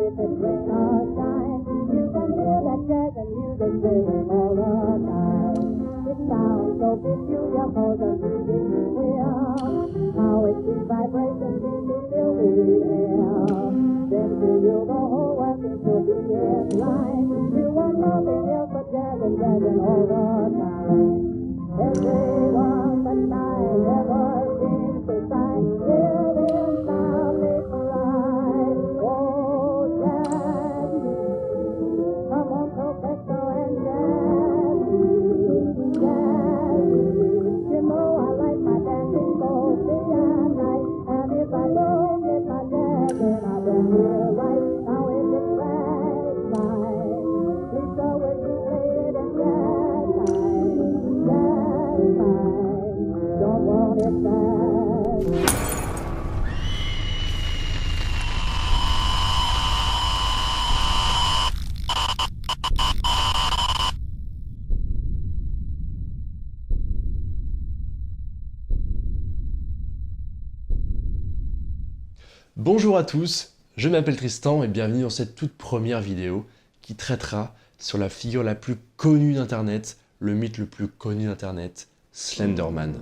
if it's rain or shine, you can hear that jazz and music playing all the time. It sounds so peculiar, cause the music is real. How its sweet vibrations seem to fill the air. Then till you go home working to be in line, you want nothing else but jazz and jazzing all the time. Everyone but I never seems to find till inside they cry. Oh, jazz, come on, Professor, and jazz, jazz. You know I like my dancing both day and night, and if I don't get my jazz, then I don't feel right. Now if it's ragtime, Lisa, will you play it in jazz time? Jazz time, don't want it bad. Bonjour à tous, je m'appelle Tristan et bienvenue dans cette toute première vidéo qui traitera sur la figure la plus connue d'Internet, le mythe le plus connu d'Internet, Slender Man.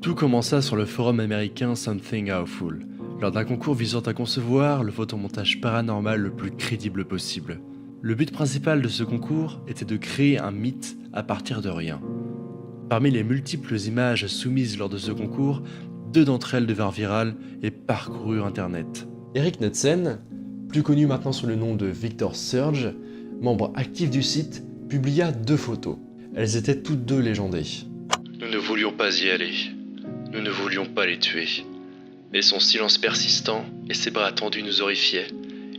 Tout commença sur le forum américain Something Awful, lors d'un concours visant à concevoir le photomontage paranormal le plus crédible possible. Le but principal de ce concours était de créer un mythe à partir de rien. Parmi les multiples images soumises lors de ce concours, 2 d'entre elles devinrent virales et parcoururent Internet. Eric Knudsen, plus connu maintenant sous le nom de Victor Surge, membre actif du site, publia 2 photos. Elles étaient toutes 2 légendées. Nous ne voulions pas y aller. Nous ne voulions pas les tuer. Mais son silence persistant et ses bras tendus nous horrifiaient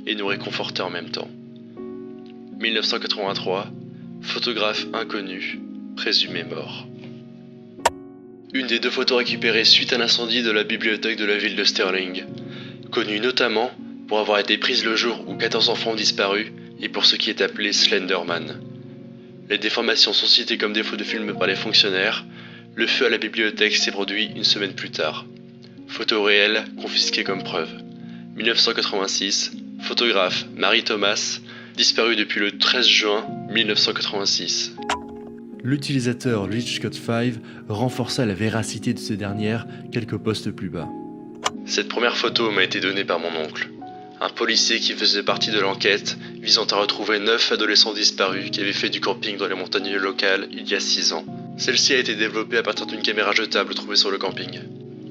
et nous réconfortaient en même temps. 1983, photographe inconnu, présumé mort. Une des 2 photos récupérées suite à l'incendie de la bibliothèque de la ville de Sterling, connue notamment pour avoir été prise le jour où 14 enfants ont disparu et pour ce qui est appelé Slender Man. Les déformations sont citées comme défaut de film par les fonctionnaires. Le feu à la bibliothèque s'est produit une semaine plus tard. Photo réelle confisquée comme preuve. 1986, photographe Mary Thomas, disparue depuis le 13 juin 1986. L'utilisateur LeechCode5 renforça la véracité de ces dernières quelques postes plus bas. Cette première photo m'a été donnée par mon oncle, un policier qui faisait partie de l'enquête visant à retrouver 9 adolescents disparus qui avaient fait du camping dans les montagnes locales il y a 6 ans. Celle-ci a été développée à partir d'une caméra jetable trouvée sur le camping.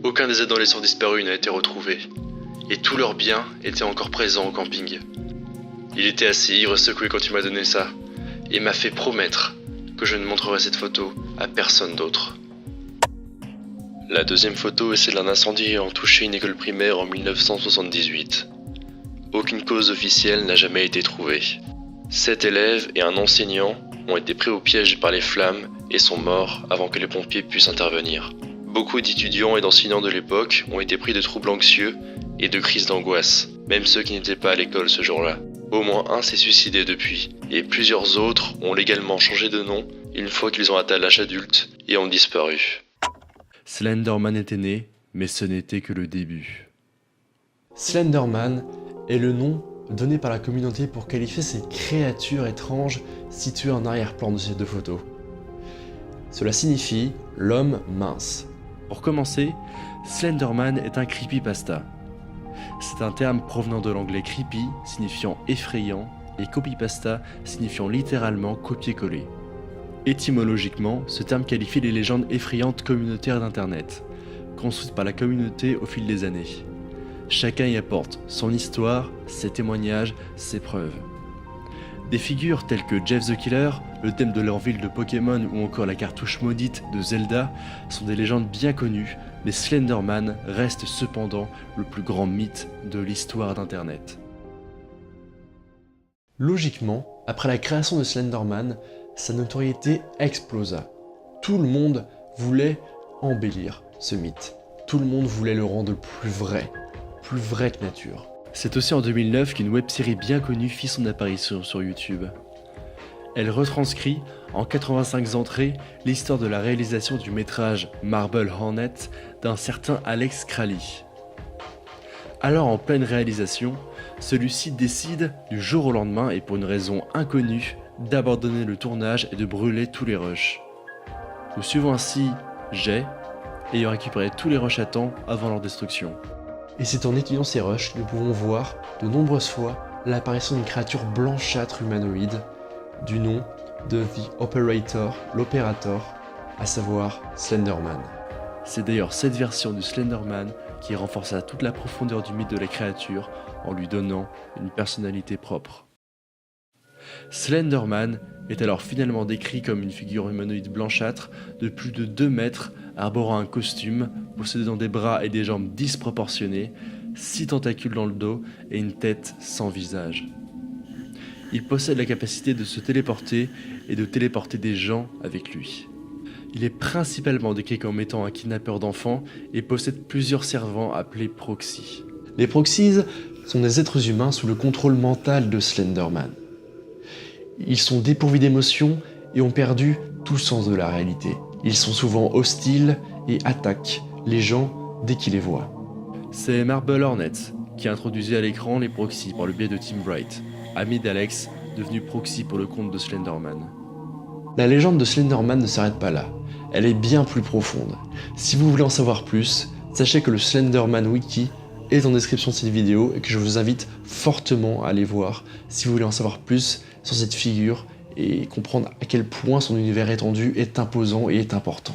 Aucun des adolescents disparus n'a été retrouvé, et tous leurs biens étaient encore présents au camping. Il était assez ivre secoué quand il m'a donné ça, et m'a fait promettre que je ne montrerai cette photo à personne d'autre. La deuxième photo est celle d'un incendie ayant touché une école primaire en 1978. Aucune cause officielle n'a jamais été trouvée. 7 élèves et un enseignant ont été pris au piège par les flammes et sont morts avant que les pompiers puissent intervenir. Beaucoup d'étudiants et d'enseignants de l'époque ont été pris de troubles anxieux et de crises d'angoisse, même ceux qui n'étaient pas à l'école ce jour-là. Au moins un s'est suicidé depuis, et plusieurs autres ont légalement changé de nom une fois qu'ils ont atteint l'âge adulte et ont disparu. Slender Man était né, mais ce n'était que le début. Slender Man est le nom donné par la communauté pour qualifier ces créatures étranges situées en arrière-plan de ces 2 photos. Cela signifie l'homme mince. Pour commencer, Slender Man est un creepypasta. C'est un terme provenant de l'anglais creepy, signifiant effrayant, et copypasta, signifiant littéralement copier-coller. Étymologiquement, ce terme qualifie les légendes effrayantes communautaires d'Internet, construites par la communauté au fil des années. Chacun y apporte son histoire, ses témoignages, ses preuves. Des figures telles que Jeff the Killer, le thème de l'Orville de Pokémon ou encore la cartouche maudite de Zelda sont des légendes bien connues, mais Slender Man reste cependant le plus grand mythe de l'histoire d'Internet. Logiquement, après la création de Slender Man, sa notoriété explosa. Tout le monde voulait embellir ce mythe. Tout le monde voulait le rendre plus vrai que nature. C'est aussi en 2009 qu'une web-série bien connue fit son apparition sur YouTube. Elle retranscrit, en 85 entrées, l'histoire de la réalisation du métrage Marble Hornet d'un certain Alex Crowley. Alors en pleine réalisation, celui-ci décide du jour au lendemain et pour une raison inconnue d'abandonner le tournage et de brûler tous les rushs. Nous suivons ainsi Jay ayant récupéré tous les rushs à temps avant leur destruction. Et c'est en étudiant ces rushs que nous pouvons voir de nombreuses fois l'apparition d'une créature blanchâtre humanoïde du nom de The Operator, l'opérateur, à savoir Slenderman. C'est d'ailleurs cette version du Slenderman qui renforça toute la profondeur du mythe de la créature en lui donnant une personnalité propre. Slenderman est alors finalement décrit comme une figure humanoïde blanchâtre de plus de 2 mètres, arborant un costume, possédant des bras et des jambes disproportionnés, 6 tentacules dans le dos et une tête sans visage. Il possède la capacité de se téléporter et de téléporter des gens avec lui. Il est principalement décrit comme étant un kidnappeur d'enfants et possède plusieurs servants appelés proxies. Les proxies sont des êtres humains sous le contrôle mental de Slenderman. Ils sont dépourvus d'émotions et ont perdu tout sens de la réalité. Ils sont souvent hostiles et attaquent les gens dès qu'ils les voient. C'est Marble Hornet qui a introduit à l'écran les proxies par le biais de Tim Bright, ami d'Alex, devenu proxy pour le compte de Slenderman. La légende de Slenderman ne s'arrête pas là, elle est bien plus profonde. Si vous voulez en savoir plus, sachez que le Slenderman Wiki est en description de cette vidéo et que je vous invite fortement à aller voir si vous voulez en savoir plus sur cette figure et comprendre à quel point son univers étendu est imposant et est important.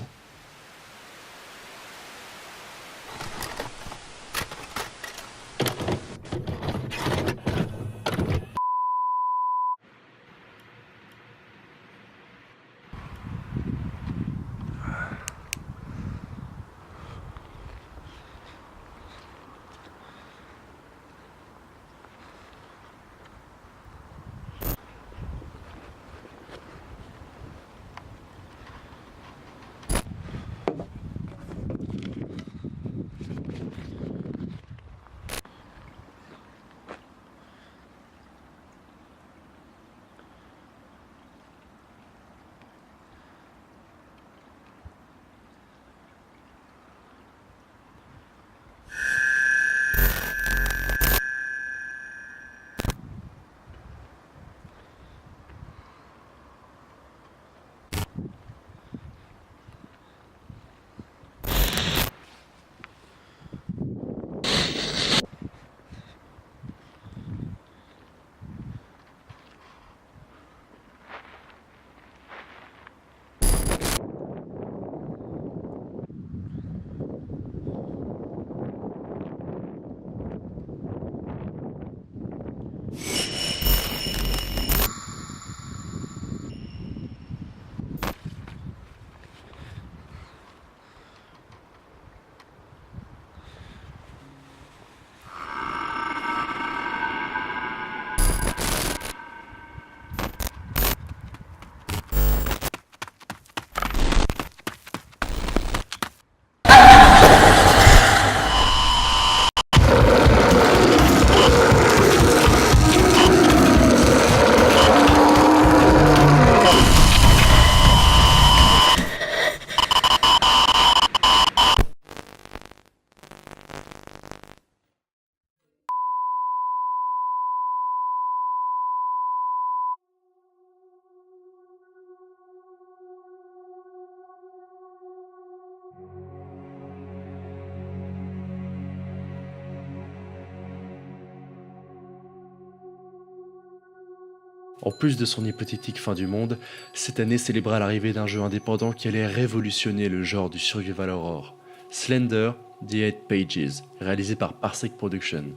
En plus de son hypothétique fin du monde, cette année célébra l'arrivée d'un jeu indépendant qui allait révolutionner le genre du survival horror, Slender: The Eight Pages, réalisé par Parsec Productions.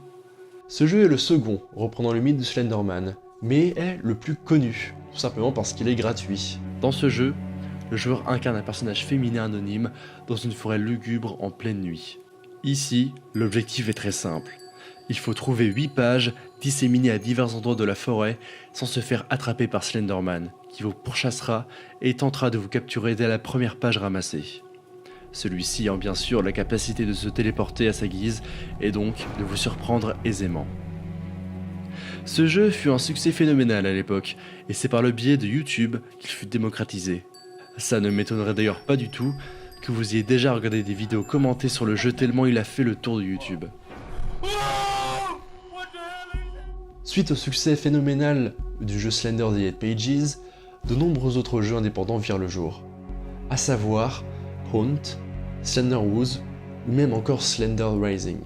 Ce jeu est le second, reprenant le mythe de Slenderman, mais est le plus connu, tout simplement parce qu'il est gratuit. Dans ce jeu, le joueur incarne un personnage féminin anonyme dans une forêt lugubre en pleine nuit. Ici, l'objectif est très simple. Il faut trouver 8 pages disséminées à divers endroits de la forêt sans se faire attraper par Slenderman, qui vous pourchassera et tentera de vous capturer dès la première page ramassée. Celui-ci ayant bien sûr la capacité de se téléporter à sa guise et donc de vous surprendre aisément. Ce jeu fut un succès phénoménal à l'époque et c'est par le biais de YouTube qu'il fut démocratisé. Ça ne m'étonnerait d'ailleurs pas du tout que vous ayez déjà regardé des vidéos commentées sur le jeu tellement il a fait le tour de YouTube. Suite au succès phénoménal du jeu Slender The Eight Pages, de nombreux autres jeux indépendants virent le jour, à savoir Haunt, Slender Woods ou même encore Slender Rising.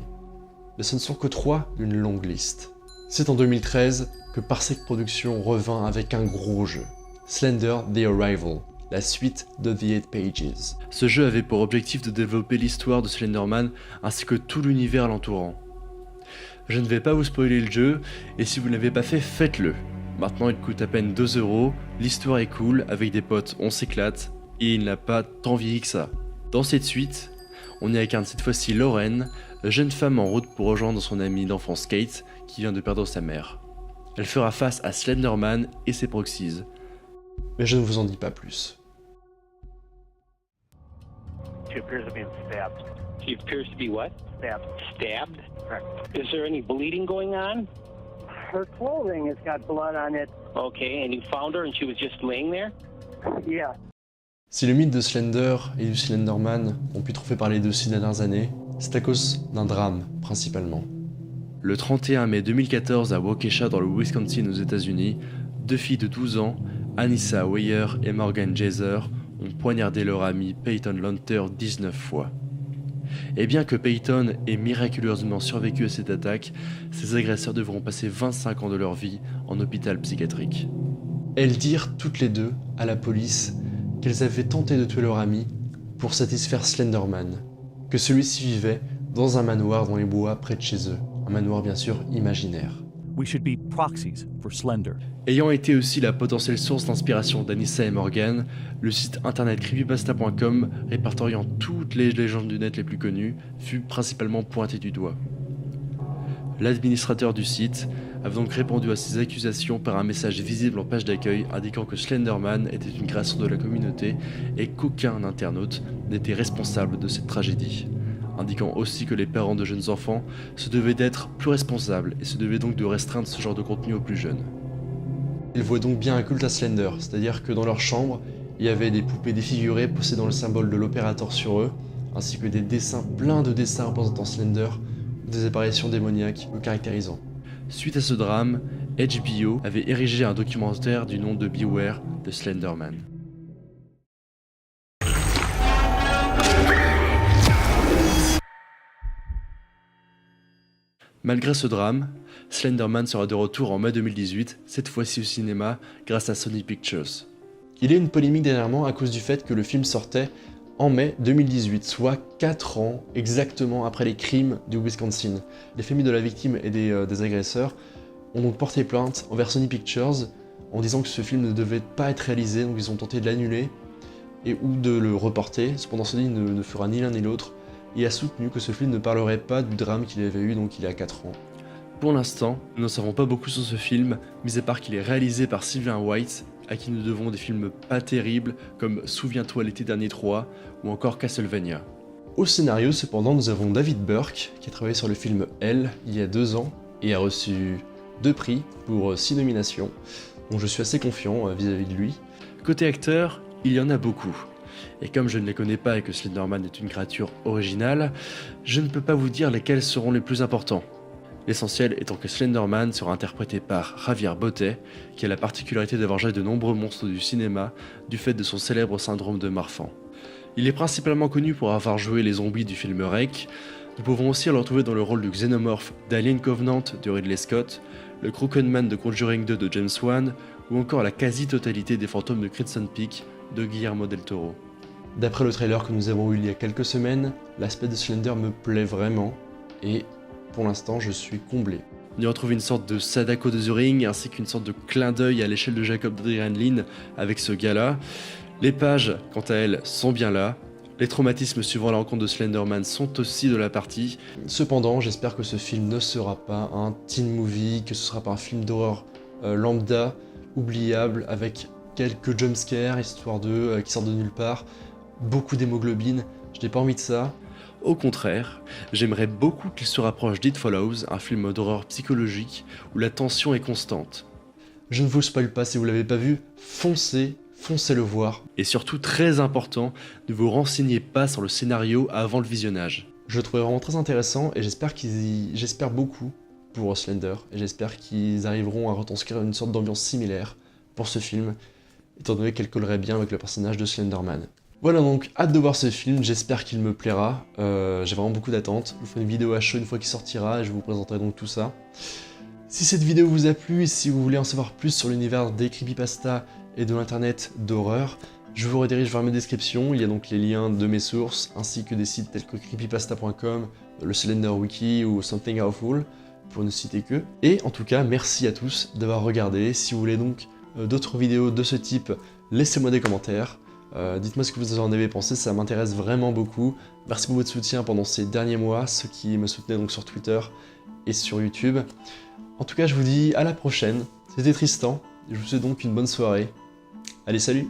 Mais ce ne sont que 3 d'une longue liste. C'est en 2013 que Parsec Productions revint avec un gros jeu, Slender The Arrival, la suite de The Eight Pages. Ce jeu avait pour objectif de développer l'histoire de Slenderman ainsi que tout l'univers l'entourant. Je ne vais pas vous spoiler le jeu, et si vous ne l'avez pas fait, faites-le. Maintenant il coûte à peine 2 €, l'histoire est cool, avec des potes on s'éclate, et il n'a pas tant vieilli que ça. Dans cette suite, on y incarne cette fois-ci Lauren, jeune femme en route pour rejoindre son amie d'enfance Kate, qui vient de perdre sa mère. Elle fera face à Slenderman et ses proxies. Mais je ne vous en dis pas plus. She appears to be stabbed. She appears to be what? Stabbed. Stabbed? Correct. Is there any bleeding going on? Her clothing has got blood on it. Okay, and you found her and she was just laying there? Yeah. Si le mythe de Slender et du Slenderman ont pu trop fait parler de ces dernières années, c'est à cause d'un drame, principalement. Le 31 mai 2014 à Waukesha dans le Wisconsin aux États-Unis, 2 filles de 12 ans, Anissa Weyer et Morgan Jazer, ont poignardé leur ami Peyton Lunter 19 fois. Et bien que Peyton ait miraculeusement survécu à cette attaque, ses agresseurs devront passer 25 ans de leur vie en hôpital psychiatrique. Elles dirent toutes les deux à la police qu'elles avaient tenté de tuer leur ami pour satisfaire Slenderman, que celui-ci vivait dans un manoir dans les bois près de chez eux, un manoir bien sûr imaginaire. We should be proxies for Slender. Ayant été aussi la potentielle source d'inspiration d'Anissa et Morgan, le site internet creepypasta.com, répertoriant toutes les légendes du net les plus connues, fut principalement pointé du doigt. L'administrateur du site avait donc répondu à ces accusations par un message visible en page d'accueil indiquant que Slenderman était une création de la communauté et qu'aucun internaute n'était responsable de cette tragédie, indiquant aussi que les parents de jeunes enfants se devaient d'être plus responsables et se devaient donc de restreindre ce genre de contenu aux plus jeunes. Ils vouaient donc bien un culte à Slender, c'est-à-dire que dans leur chambre, il y avait des poupées défigurées possédant le symbole de l'opérateur sur eux, ainsi que des dessins, plein de dessins représentant Slender, ou des apparitions démoniaques le caractérisant. Suite à ce drame, HBO avait érigé un documentaire du nom de Beware de Slenderman. Malgré ce drame, Slenderman sera de retour en mai 2018, cette fois-ci au cinéma, grâce à Sony Pictures. Il y a eu une polémique dernièrement à cause du fait que le film sortait en mai 2018, soit 4 ans exactement après les crimes du Wisconsin. Les familles de la victime et des agresseurs ont donc porté plainte envers Sony Pictures en disant que ce film ne devait pas être réalisé, donc ils ont tenté de l'annuler et ou de le reporter. Cependant Sony ne fera ni l'un ni l'autre et a soutenu que ce film ne parlerait pas du drame qu'il avait eu donc il y a 4 ans. Pour l'instant, nous n'en savons pas beaucoup sur ce film, mis à part qu'il est réalisé par Sylvain White, à qui nous devons des films pas terribles comme Souviens-toi l'été dernier 3 ou encore Castlevania. Au scénario cependant, nous avons David Burke qui a travaillé sur le film Elle il y a 2 ans et a reçu 2 prix pour 6 nominations, donc je suis assez confiant vis-à-vis de lui. Côté acteur, il y en a beaucoup. Et comme je ne les connais pas et que Slenderman est une créature originale, je ne peux pas vous dire lesquels seront les plus importants. L'essentiel étant que Slenderman sera interprété par Javier Botet, qui a la particularité d'avoir joué de nombreux monstres du cinéma du fait de son célèbre syndrome de Marfan. Il est principalement connu pour avoir joué les zombies du film Rec. Nous pouvons aussi le retrouver dans le rôle du xénomorphe d'Alien Covenant de Ridley Scott, le Crooked Man de Conjuring 2 de James Wan, ou encore la quasi-totalité des fantômes de Crimson Peak de Guillermo del Toro. D'après le trailer que nous avons eu il y a quelques semaines, l'aspect de Slender me plaît vraiment, et pour l'instant je suis comblé. On y retrouve une sorte de Sadako de The Ring, ainsi qu'une sorte de clin d'œil à l'échelle de Jacob Adrian avec ce gars-là. Les pages, quant à elles, sont bien là. Les traumatismes suivant la rencontre de Slenderman sont aussi de la partie. Cependant, j'espère que ce film ne sera pas un teen movie, que ce sera pas un film d'horreur lambda, oubliable, avec quelques jumpscares, histoire de qui sortent de nulle part, beaucoup d'hémoglobine, je n'ai pas envie de ça. Au contraire, j'aimerais beaucoup qu'il se rapproche d'It Follows, un film d'horreur psychologique où la tension est constante. Je ne vous spoil pas si vous l'avez pas vu, foncez le voir. Et surtout, très important, ne vous renseignez pas sur le scénario avant le visionnage. Je le trouvais vraiment très intéressant et j'espère beaucoup pour Slender, et j'espère qu'ils arriveront à retranscrire une sorte d'ambiance similaire pour ce film, étant donné qu'elle collerait bien avec le personnage de Slenderman. Voilà donc, hâte de voir ce film, j'espère qu'il me plaira, j'ai vraiment beaucoup d'attentes. Je vous ferai une vidéo à chaud une fois qu'il sortira, et je vous présenterai donc tout ça. Si cette vidéo vous a plu, et si vous voulez en savoir plus sur l'univers des creepypasta et de l'internet d'horreur, je vous redirige vers mes descriptions, il y a donc les liens de mes sources, ainsi que des sites tels que creepypasta.com, le Slender Wiki ou Something Awful, pour ne citer que. Et en tout cas, merci à tous d'avoir regardé. Si vous voulez donc d'autres vidéos de ce type, laissez-moi des commentaires. Dites-moi ce que vous en avez pensé, ça m'intéresse vraiment beaucoup. Merci pour votre soutien pendant ces derniers mois, ceux qui me soutenaient donc sur Twitter et sur YouTube. En tout cas, je vous dis à la prochaine. C'était Tristan, je vous souhaite donc une bonne soirée. Allez, salut!